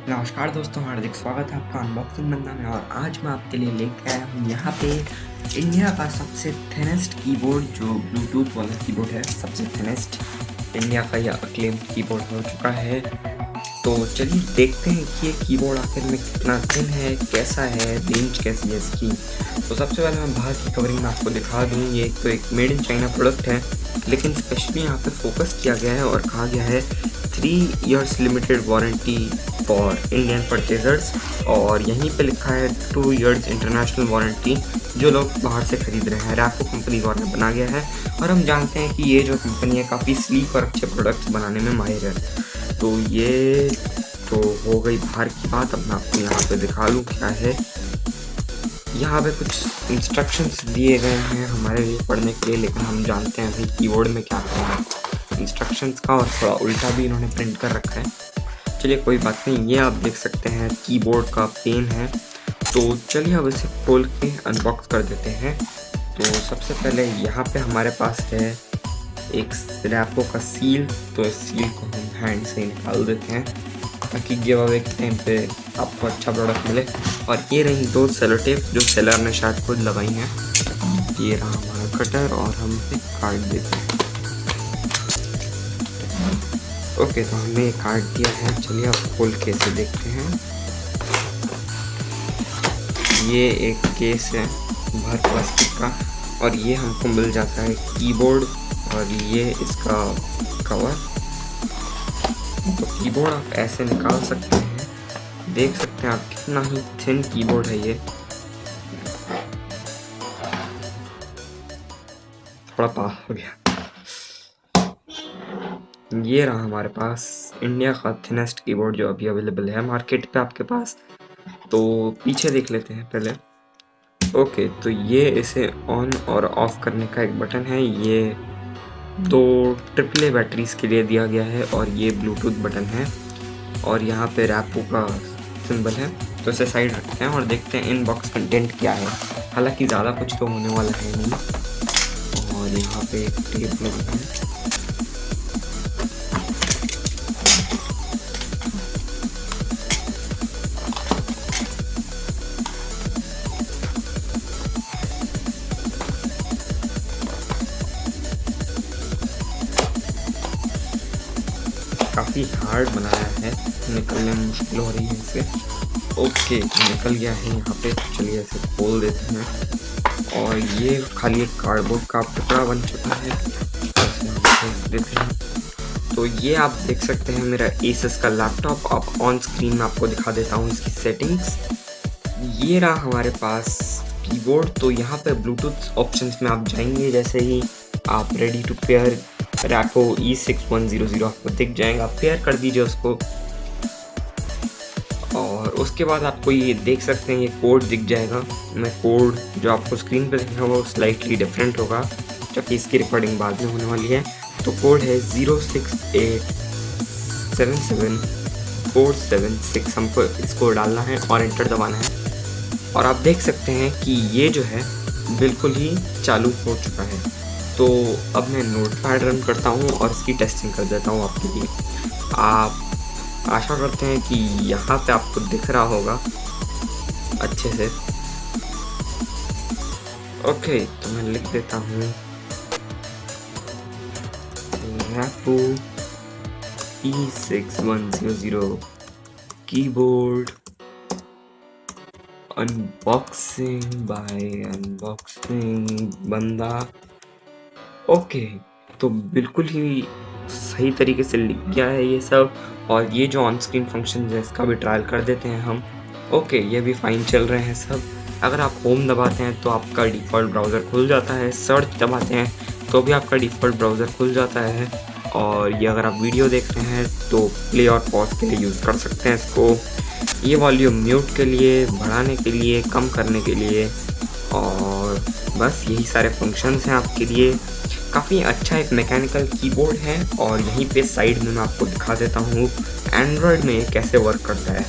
नमस्कार दोस्तों, हार्दिक स्वागत है आपका अनबॉक्सिंग बंदा में। और आज मैं आपके लिए लेके आया हूँ यहाँ पे इंडिया का सबसे थिनेस्ट कीबोर्ड, जो ब्लूटूथ वाला कीबोर्ड है। सबसे थिनेस्ट इंडिया का यह अक्लेम्ड कीबोर्ड हो चुका है। तो चलिए देखते हैं कि ये कीबोर्ड आखिर में कितना थिन है, कैसा है, रेंज कैसी है इसकी। तो सबसे पहले मैं बाहर की कवरिंग में आपको दिखा दूँ। ये तो एक मेड इन चाइना प्रोडक्ट है, लेकिन स्पेशली यहाँ पे फोकस किया गया है और कहा गया है 3 years limited warranty for Indian purchasers. और यहीं पे लिखा है 2 years इंटरनेशनल वारंटी, जो लोग बाहर से खरीद रहे हैं। रैपो कंपनी द्वारा बना गया है और हम जानते हैं कि ये जो कंपनी है काफ़ी स्लीक और अच्छे प्रोडक्ट्स बनाने में माहिर है। तो ये तो हो गई बाहर की बात। अब मैं आपको यहाँ पे दिखा लूँ क्या है। यहाँ पे कुछ इंस्ट्रक्शंस दिए गए हैं हमारे लिए पढ़ने के लिए, लेकिन हम जानते हैं भाई कीबोर्ड में क्या करना है इंस्ट्रक्शंस का, और थोड़ा उल्टा भी इन्होंने प्रिंट कर रखा है। चलिए कोई बात नहीं, ये आप देख सकते हैं कीबोर्ड का पेन है। तो चलिए अब इसे खोल के अनबॉक्स कर देते हैं। तो सबसे पहले यहाँ पे हमारे पास है एक रैपो का सील। तो इस सील को हम हैंड से निकाल देते हैं ताकि गिव अवे के टाइम पे आपको अच्छा प्रोडक्ट मिले। और ये रही 2 सेलो टेप जो सेलर ने शायद खुद लगाई हैं। ये रहा हमारा कटर और हम इसे काट देते हैं। ओके, तो हमने ये काट दिया है। चलिए अब खोल के इसे देखते हैं। ये एक केस है भर प्लास्टिक का, और ये हमको मिल जाता है कीबोर्ड और ये इसका कवर। तो कीबोर्ड आप ऐसे निकाल सकते हैं, देख सकते हैं आप कितना ही थिन कीबोर्ड है। ये थोड़ा पास हो गया। ये रहा हमारे पास इंडिया का थिनेस्ट कीबोर्ड जो अभी अवेलेबल है मार्केट पे आपके पास। तो पीछे देख लेते हैं पहले। ओके, तो ये इसे ऑन और ऑफ करने का एक बटन है। ये 2 AAA बैटरीज के लिए दिया गया है और ये ब्लूटूथ बटन है। और यहाँ पे रैपो का सिंबल है। तो इसे साइड रखते हैं और देखते हैं इनबॉक्स कंटेंट क्या है। हालांकि ज़्यादा कुछ तो होने वाला है नहीं। और यहाँ पे एक टेप लगा है। काफ़ी हार्ड बनाया है, निकलने में मुश्किल हो रही है इसे। ओके, निकल गया है यहाँ पे। चलिए इसे खोल देते हैं। और ये खाली एक कार्डबोर्ड का टुकड़ा बन चुका है। इसे हम खोल देते हैं। तो ये आप देख सकते हैं मेरा एसस का लैपटॉप। आप ऑन स्क्रीन में आपको दिखा देता हूँ इसकी सेटिंग्स। ये रहा हमारे पास कीबोर्ड। तो यहाँ पे ब्लूटूथ ऑप्शंस में आप जाएंगे, जैसे ही आप ready to pair RAPOO E6100 आपको दिख जाएगा। आप पेयर कर दीजिए उसको। और उसके बाद आपको ये देख सकते हैं ये कोड दिख जाएगा। मैं कोड जो आपको स्क्रीन पे दिखेगा वो स्लाइटली डिफरेंट होगा, क्योंकि इसकी रिकॉर्डिंग बाद में होने वाली है। तो कोड है 06877476। हमको इसको डालना है और एंटर दबाना है। और आप देख सकते हैं कि ये जो है बिल्कुल ही चालू हो चुका है। तो अब मैं नोटपैड रन करता हूँ और इसकी टेस्टिंग कर देता हूँ आपके लिए। आप आशा करते हैं कि यहाँ पे आपको दिख रहा होगा अच्छे से। ओके, तो मैं लिख देता हूँ RAPOO E6100 keyboard unboxing by unboxing बंदा। ओके, तो बिल्कुल ही सही तरीके से लिख गया है ये सब। और ये जो ऑन स्क्रीन फंक्शन है इसका भी ट्रायल कर देते हैं हम। ओके, ये भी फाइन चल रहे हैं सब। अगर आप होम दबाते हैं तो आपका डिफ़ॉल्ट ब्राउज़र खुल जाता है। सर्च दबाते हैं तो भी आपका डिफ़ॉल्ट ब्राउज़र खुल जाता है। और ये अगर आप वीडियो देख रहे हैं तो प्ले और पॉज के लिए यूज़ कर सकते हैं इसको। ये वॉल्यूम म्यूट के लिए, बढ़ाने के लिए, कम करने के लिए, और बस यही सारे फंक्शंस हैं आपके लिए। काफ़ी अच्छा एक मैकेनिकल कीबोर्ड है। और यहीं पे साइड में मैं आपको दिखा देता हूँ एंड्रॉयड में कैसे वर्क करता है।